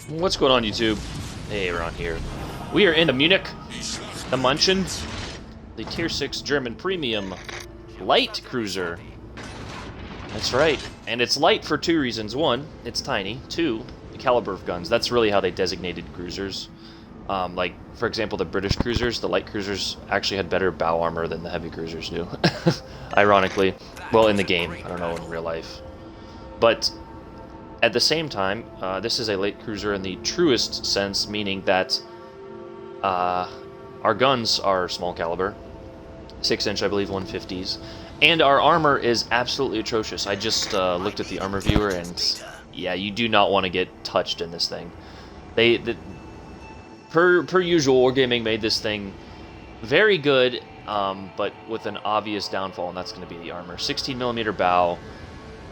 What's going on, YouTube? Hey, we're on here. We are in Munich, the München, the Tier 6 German Premium Light Cruiser. That's right. And it's light for two reasons. One, it's tiny. Two, the caliber of guns. That's really how they designated cruisers. Like, for example, the British cruisers, the light cruisers actually had better bow armor than the heavy cruisers do. Ironically. Well, in the game. I don't know in real life. But at the same time, this is a light cruiser in the truest sense, meaning that our guns are small caliber, 6-inch, I believe, 150s, and our armor is absolutely atrocious. I just looked at the armor viewer, and yeah, you do not want to get touched in this thing. Per usual, Wargaming made this thing very good, but with an obvious downfall, and that's going to be the armor. 16mm bow.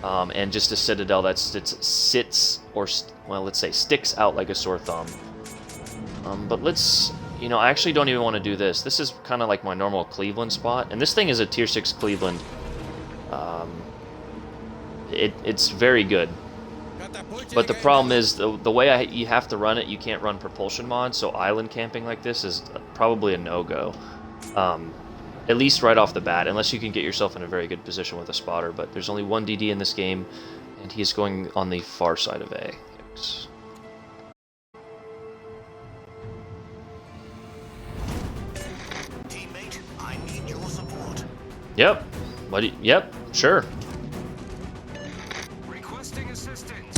And just a citadel that sits, or, well, let's say sticks out like a sore thumb. But let's, I actually don't even want to do this. This is kind of like my normal Cleveland spot, and this thing is a Tier 6 Cleveland. It's very good. But the problem is, the way you have to run it, you can't run propulsion mod, so island camping like this is probably a no-go. At least right off the bat, unless you can get yourself in a very good position with a spotter. But there's only one DD in this game, and he's going on the far side of A. Yes. Teammate, I need your support. Yep. Yep. Sure. Requesting assistance.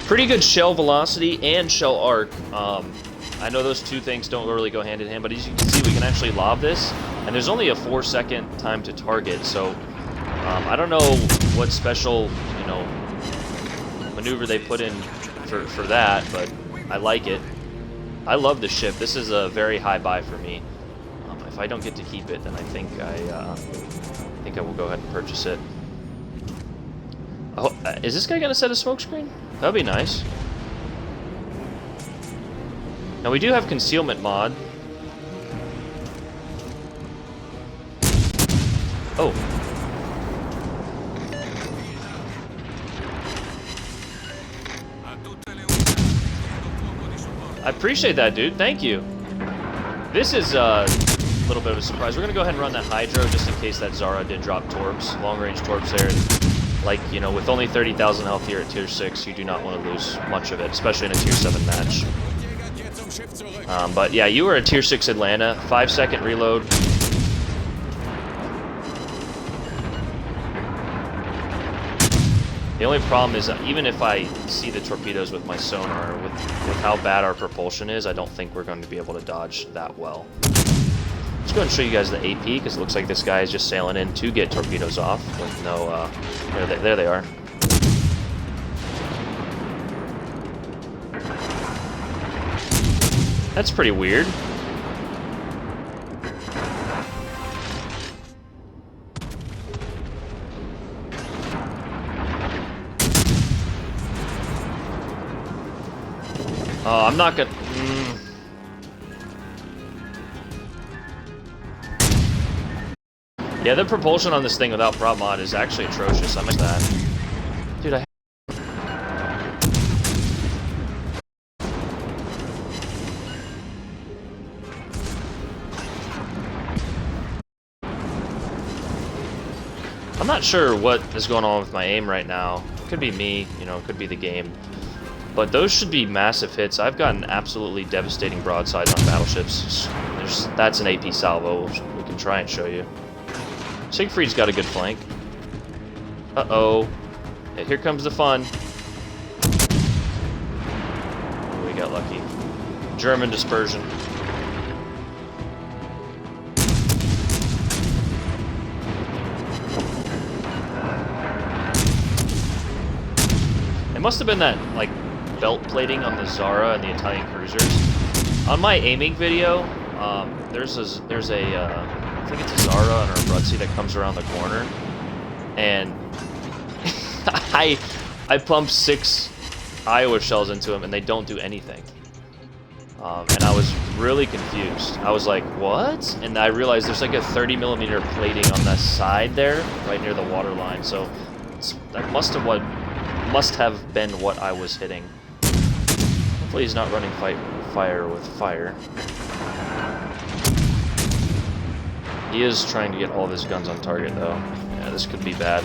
Pretty good shell velocity and shell arc. I know those two things don't really go hand in hand, but as you can see, we can actually lob this, and there's only a 4-second time to target, so I don't know what special, maneuver they put in for that, but I like it. I love the ship. This is a very high buy for me. If I don't get to keep it, then I think I will go ahead and purchase it. Oh, is this guy gonna set a smoke screen? That'd be nice. Now we do have concealment mod. Oh. I appreciate that, dude. Thank you. This is a little bit of a surprise. We're going to go ahead and run that Hydro just in case that Zara did drop torps, long-range torps there. And like, with only 30,000 health here at Tier 6, you do not want to lose much of it, especially in a Tier 7 match. But yeah, you were a Tier 6 Atlanta, 5-second reload. The only problem is, even if I see the torpedoes with my sonar, with how bad our propulsion is, I don't think we're going to be able to dodge that well. Let's go ahead and show you guys the AP, because it looks like this guy is just sailing in to get torpedoes off with no, there they are. That's pretty weird. I'm not gonna... Yeah, the propulsion on this thing without prop mod is actually atrocious. I missed that. Dude, I'm not sure what is going on with my aim right now. It could be me, it could be the game. But those should be massive hits. I've gotten absolutely devastating broadsides on battleships. That's an AP salvo. We can try and show you. Siegfried's got a good flank. Uh-oh. Yeah, here comes the fun. Oh, we got lucky. German dispersion. It must have been that, like, belt plating on the Zara and the Italian cruisers. On my aiming video, there's a I think it's a Zara and a Brutzi that comes around the corner, and I pump 6 Iowa shells into them, and they don't do anything. And I was really confused. I was like, what? And I realized there's like a 30mm plating on the side there, right near the water line, so That must have been what I was hitting. Hopefully he's not running fire with fire. He is trying to get all of his guns on target, though. Yeah, this could be bad.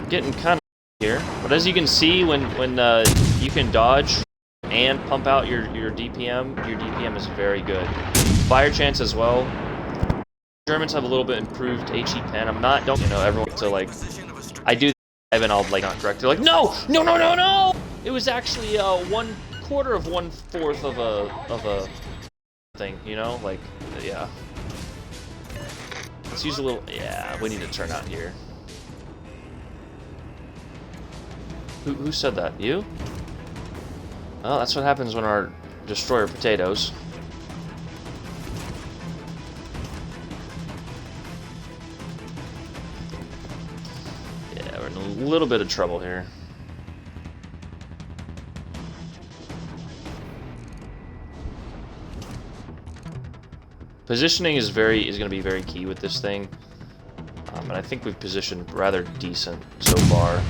Getting kind of here. But as you can see, when you can dodge and pump out your DPM is very good. Fire chance as well. Germans have a little bit improved HE pen. Everyone to like, I do and I'll like not correct. They're like, no! It was actually 1/4 of 1/4 of a thing, you know? Like, yeah. Let's use a little, yeah, we need to turn out here. Who said that? You? Oh, that's what happens when our destroyer potatoes. Yeah, we're in a little bit of trouble here. Positioning is going to be very key with this thing, and I think we've positioned rather decent so far.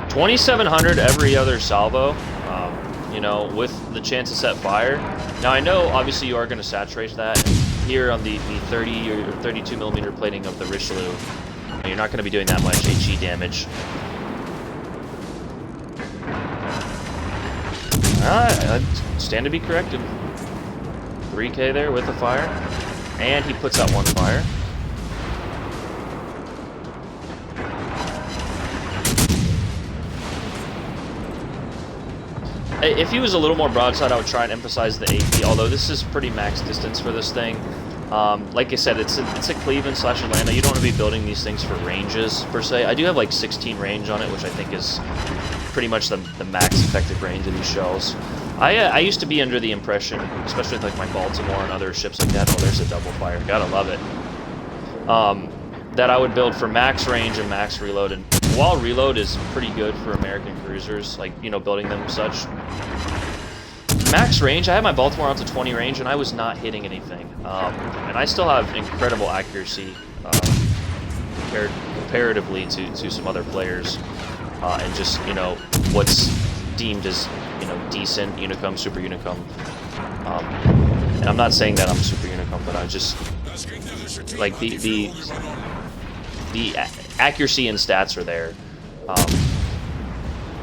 $2,700 every other salvo, you know, with the chance to set fire. Now I know, obviously, you are going to saturate that. Here on the 30 or 32 millimeter plating of the Richelieu, you're not going to be doing that much HE damage. I stand to be corrected. 3K there with the fire, and he puts out one fire. If he was a little more broadside, I would try and emphasize the AP, although this is pretty max distance for this thing. Like I said, it's a Cleveland / Atlanta. You don't want to be building these things for ranges, per se. I do have like 16 range on it, which I think is pretty much the max effective range of these shells. I used to be under the impression, especially with like my Baltimore and other ships like that, oh, there's a double fire, gotta love it, that I would build for max range and max reload, and while reload is pretty good for American cruisers, like, you know, building them such, max range, I had my Baltimore out to 20 range and I was not hitting anything, and I still have incredible accuracy comparatively to some other players, and just, you know, what's deemed as, you know, decent Unicum, Super Unicum, and I'm not saying that I'm Super Unicum, but I just, like, the accuracy and stats are there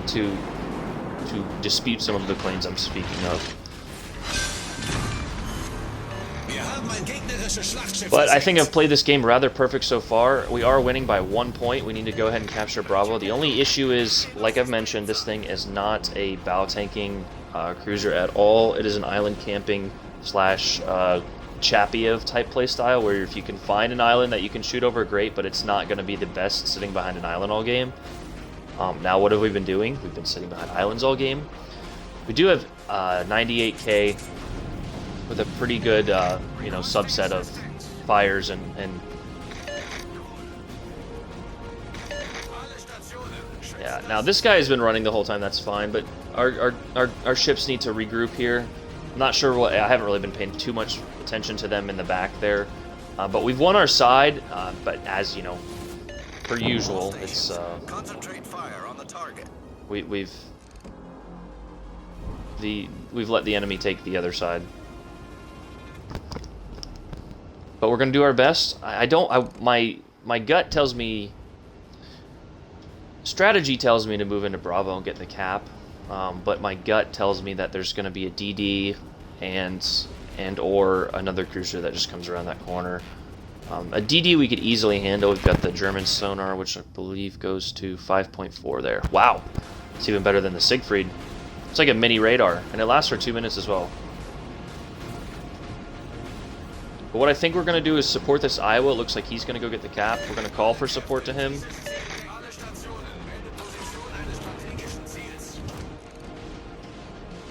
to dispute some of the claims I'm speaking of. But I think I've played this game rather perfect so far. We are winning by 1 point. We need to go ahead and capture Bravo. The only issue is, like I've mentioned, this thing is not a bow tanking cruiser at all. It is an island camping / Chapiev type playstyle, where if you can find an island that you can shoot over, great, but it's not going to be the best sitting behind an island all game. Now what have we been doing? We've been sitting behind islands all game. We do have 98k with a pretty good you know, subset of fires and yeah. Now this guy has been running the whole time, that's fine, but our ships need to regroup here. I'm not sure what, I haven't really been paying too much attention to them in the back there, but we've won our side, but as you know, per usual, it's Concentrate fire on the target. we've let the enemy take the other side, but we're gonna do our best. My gut tells me, strategy tells me to move into Bravo and get the cap. But my gut tells me that there's going to be a DD and or another cruiser that just comes around that corner. A DD we could easily handle. We've got the German sonar, which I believe goes to 5.4 there. Wow, it's even better than the Siegfried. It's like a mini radar, and it lasts for 2 minutes as well. But what I think we're going to do is support this Iowa. It looks like he's going to go get the cap. We're going to call for support to him.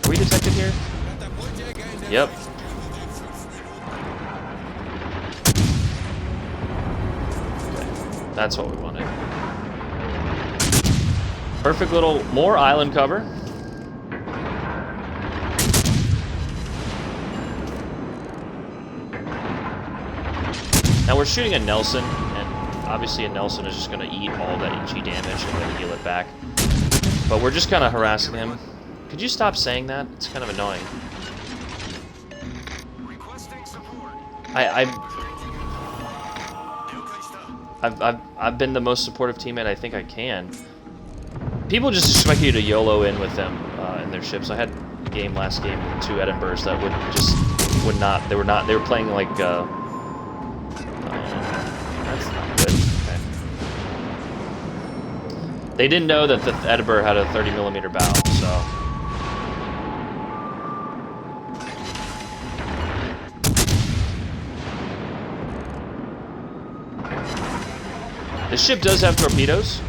Are we detected here? Yep. Okay. That's what we wanted. Perfect little, more island cover. Now we're shooting a Nelson, and obviously a Nelson is just going to eat all that HE damage and then heal it back. But we're just kind of harassing him. Could you stop saying that? It's kind of annoying. I've been the most supportive teammate I think I can. People just expect you to YOLO in with them in their ships. I had a game last game, 2 Edinburghs that would not. They were playing like. That's not good. Okay. They didn't know that the Edinburgh had a 30mm bow, so. This ship does have torpedoes,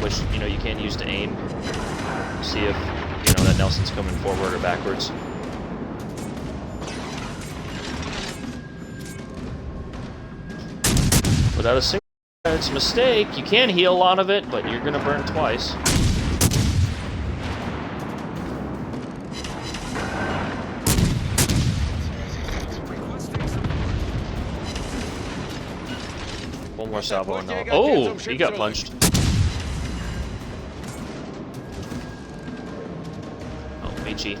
which, you know, you can use to aim. See if, you know, that Nelson's coming forward or backwards. Without a single, it's a mistake. You can heal a lot of it, but you're gonna burn twice. One more salvo and all. Oh, he got punched. Oh, HE.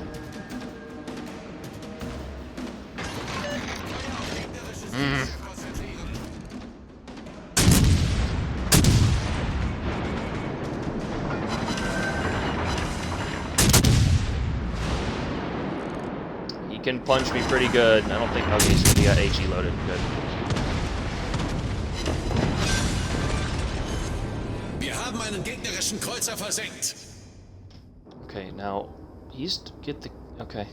He can punch me pretty good. I don't think. Okay, so he got HE loaded. Good. Okay, now he's get the okay.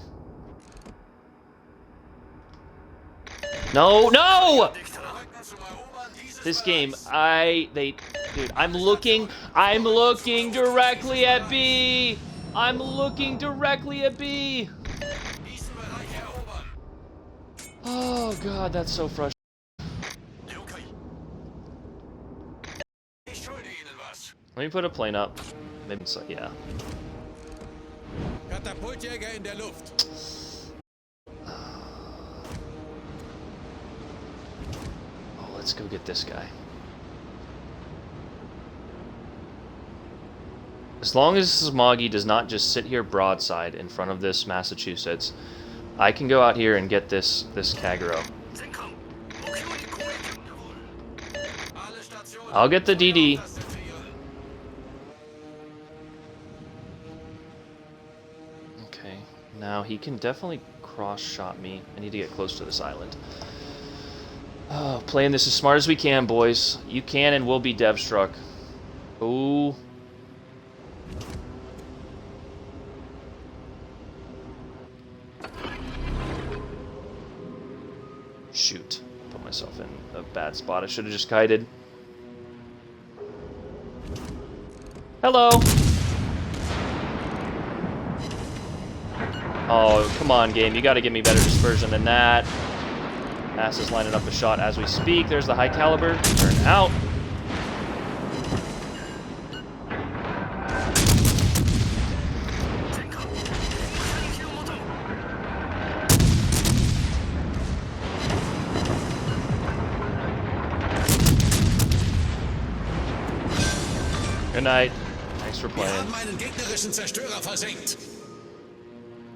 No! This game, dude, I'm looking directly at B. I'm looking directly at B. Oh god, that's so frustrating. Let me put a plane up. Maybe it's like, yeah. Katapultjäger in der Luft. Oh, let's go get this guy. As long as Smoggy does not just sit here broadside in front of this Massachusetts, I can go out here and get this Kagero. I'll get the DD. Okay, now he can definitely cross-shot me. I need to get close to this island. Oh, playing this as smart as we can, boys. You can and will be dev-struck. Ooh. Shoot. Put myself in a bad spot. I should have just kited. Hello! Oh, come on, game. You gotta give me better dispersion than that. Mass is lining up a shot as we speak. There's the high caliber. Turn out. Good night. Thanks for playing.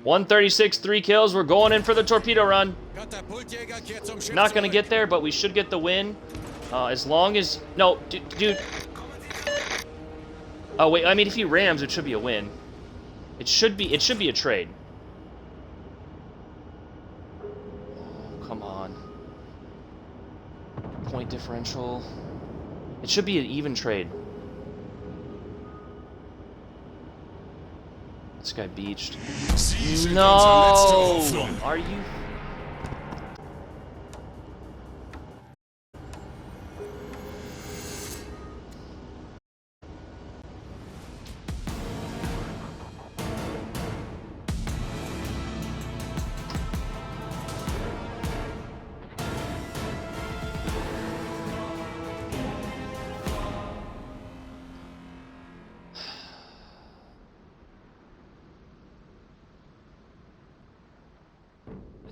136, 3 kills. We're going in for the torpedo run. Not going to get there, but we should get the win. As long as... No, dude. Oh, wait. I mean, if he rams, it should be a win. It should be a trade. Oh, come on. Point differential. It should be an even trade. This guy beached. No! Are you...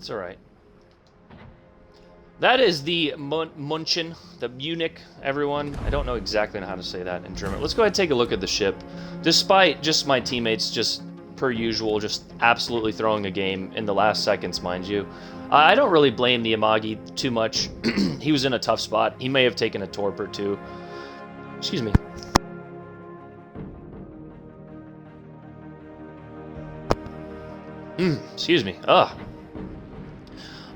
It's alright. That is the München, the Munich, everyone. I don't know exactly how to say that in German. Let's go ahead and take a look at the ship. Despite just my teammates, just per usual, just absolutely throwing a game in the last seconds, mind you. I don't really blame the Amagi too much. He was in a tough spot. He may have taken a torp or two. Excuse me. Excuse me. Ugh.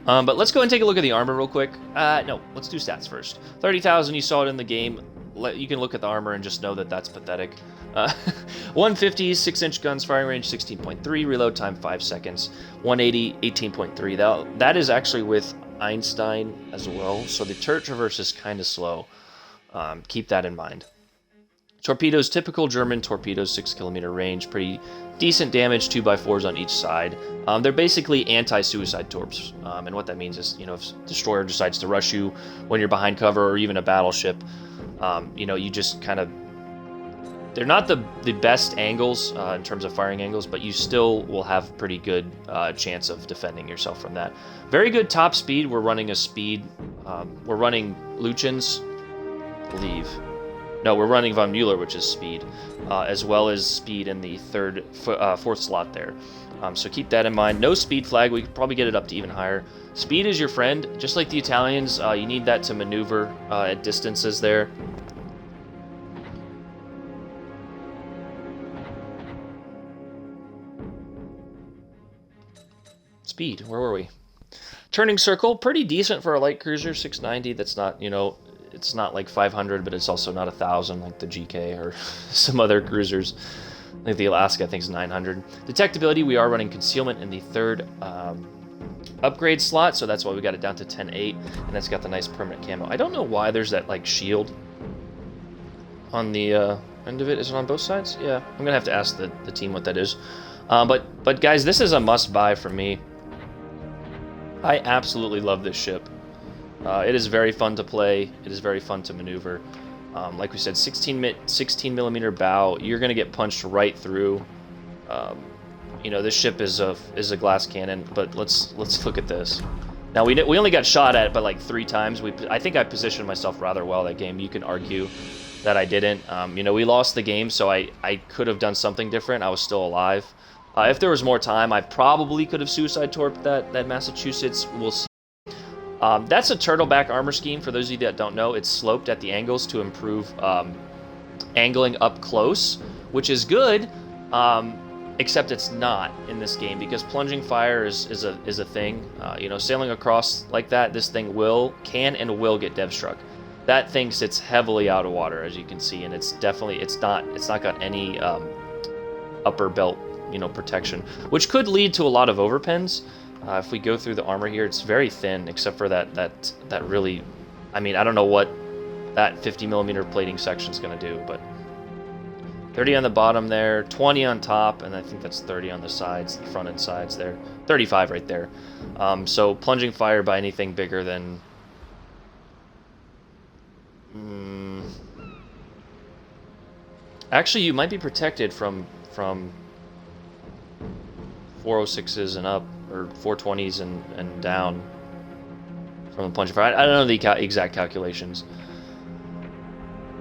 But let's go and take a look at the armor real quick. No, let's do stats first. 30,000, you saw it in the game. You can look at the armor and just know that that's pathetic. 150, 6-inch guns, firing range 16.3, reload time 5 seconds. 180, 18.3. That is actually with Einstein as well, so the turret traverse is kind of slow. Keep that in mind. Torpedoes, typical German torpedoes, 6-kilometer range, pretty decent damage, 2x4s on each side. They're basically anti-suicide torps, and what that means is, you know, if a destroyer decides to rush you when you're behind cover, or even a battleship, you know, you just kind of... They're not the best angles in terms of firing angles, but you still will have pretty good chance of defending yourself from that. Very good top speed. We're running a speed... we're running Luchens, I believe. No, we're running Von Mueller, which is speed, as well as speed in the fourth slot there. So keep that in mind. No speed flag. We could probably get it up to even higher. Speed is your friend. Just like the Italians, you need that to maneuver at distances there. Speed. Where were we? Turning circle. Pretty decent for a light cruiser. 690. That's not, you know... It's not like 500, but it's also not 1,000 like the GK or some other cruisers. Like the Alaska, I think, is 900. Detectability, we are running concealment in the third upgrade slot, so that's why we got it down to 10.8, and that's got the nice permanent camo. I don't know why there's that like shield on the end of it. Is it on both sides? Yeah, I'm gonna have to ask the team what that is. But guys, this is a must-buy for me. I absolutely love this ship. It is very fun to play. It is very fun to maneuver. Like we said, 16 millimeter bow. You're gonna get punched right through. You know, this ship is a glass cannon. But let's look at this. Now we only got shot at but like 3 times. I think I positioned myself rather well that game. You can argue that I didn't. You know, we lost the game, so I could have done something different. I was still alive. If there was more time, I probably could have suicide torped that Massachusetts. We'll see. That's a turtleback armor scheme. For those of you that don't know, it's sloped at the angles to improve angling up close, which is good, except it's not in this game because plunging fire is a thing. You know, sailing across like that, this thing can and will get dev struck. That thing sits heavily out of water, as you can see, and it's not got any upper belt, you know, protection, which could lead to a lot of overpens. If we go through the armor here, it's very thin, except for that really... I mean, I don't know what that 50 millimeter plating section is going to do, but 30 on the bottom there, 20 on top, and I think that's 30 on the sides, the front and sides there. 35 right there. So plunging fire by anything bigger than... Actually, you might be protected from 406s and up, or 420s and down from the plunging fire. I don't know the exact calculations.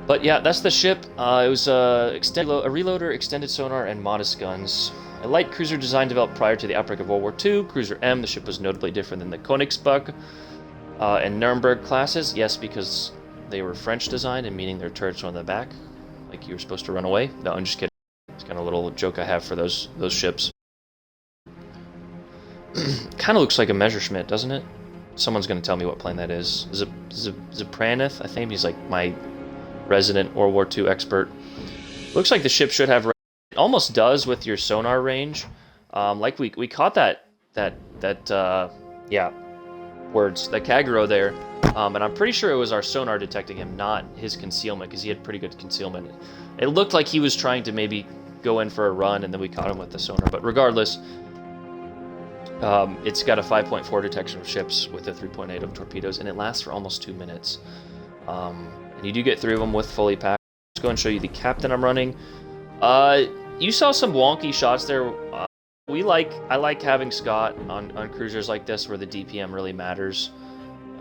But yeah, that's the ship. It was a reloader, extended sonar, and modest guns. A light cruiser design developed prior to the outbreak of World War II. Cruiser M, the ship was notably different than the Königsberg and Nuremberg classes. Yes, because they were French designed, and meaning their turrets were on the back, like you were supposed to run away. No, I'm just kidding. It's kind of a little joke I have for those ships. Kind of looks like a Messerschmitt, doesn't it? Someone's going to tell me what plane that is. Zapranith, I think. He's like my resident World War II expert. Looks like the ship should have... It almost does with your sonar range. Like we caught that Kagero there. And I'm pretty sure it was our sonar detecting him, not his concealment, because he had pretty good concealment. It looked like he was trying to maybe go in for a run, and then we caught him with the sonar. But regardless... it's got a 5.4 detection of ships with a 3.8 of torpedoes, and it lasts for almost 2 minutes. And you do get 3 of them with fully packed. Let's go and show you the captain I'm running. You saw some wonky shots there I like having Scott on cruisers like this where the DPM really matters.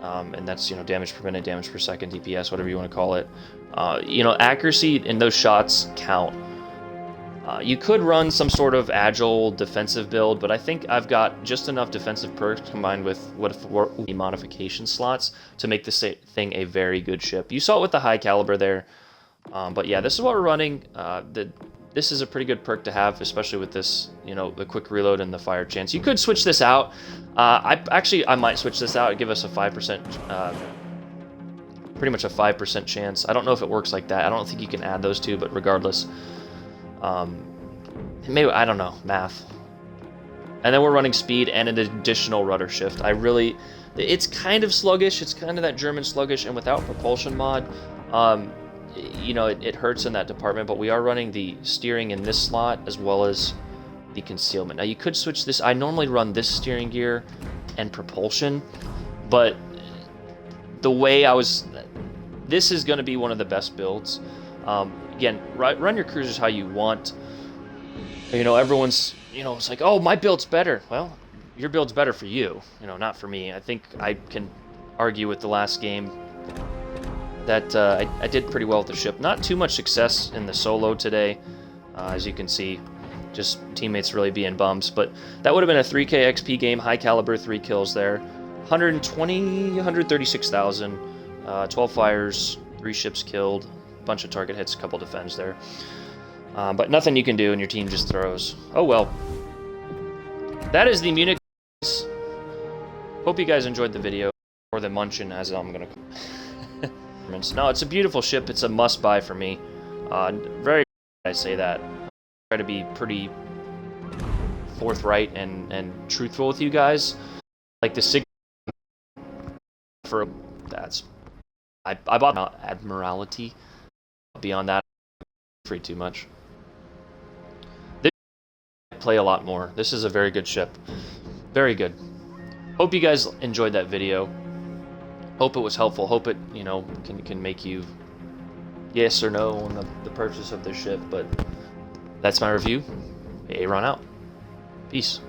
And that's, you know, damage per minute, damage per second, DPS, whatever you want to call it. You know, accuracy in those shots count. You could run some sort of agile defensive build, but I think I've got just enough defensive perks combined with what modification slots to make this thing a very good ship. You saw it with the high caliber there, but yeah, this is what we're running. This is a pretty good perk to have, especially with this, you know, the quick reload and the fire chance. You could switch this out. I might switch this out and give us a 5%, pretty much a 5% chance. I don't know if it works like that. I don't think you can add those two, but regardless, maybe, I don't know, math. And then we're running speed and an additional rudder shift. It's kind of sluggish. It's kind of that German sluggish, and without propulsion mod, you know, it hurts in that department, but we are running the steering in this slot as well as the concealment. Now, you could switch this. I normally run this steering gear and propulsion, but the way this is going to be one of the best builds. Again, run your cruisers how you want. You know, everyone's, you know, it's like, oh, my build's better. Well, your build's better for you, you know, not for me. I think I can argue with the last game that I did pretty well with the ship. Not too much success in the solo today, as you can see. Just teammates really being bums. But that would have been a 3k XP game, high caliber, 3 kills there. 136,000, 12 fires, 3 ships killed, bunch of target hits, a couple defends there. But nothing you can do, and your team just throws. Oh well. That is the Munich. Hope you guys enjoyed the video, or the München, as I'm gonna call it. No, it's a beautiful ship. It's a must-buy for me. Very, I say that. I try to be pretty forthright and truthful with you guys. Like the Sig for I bought Admiralty. Beyond that, free too much. This I play a lot more. This is a very good ship. Very good. Hope you guys enjoyed that video. Hope it was helpful. Hope it, you know, can make you yes or no on the purchase of this ship. But that's my review. Aaron out. Peace.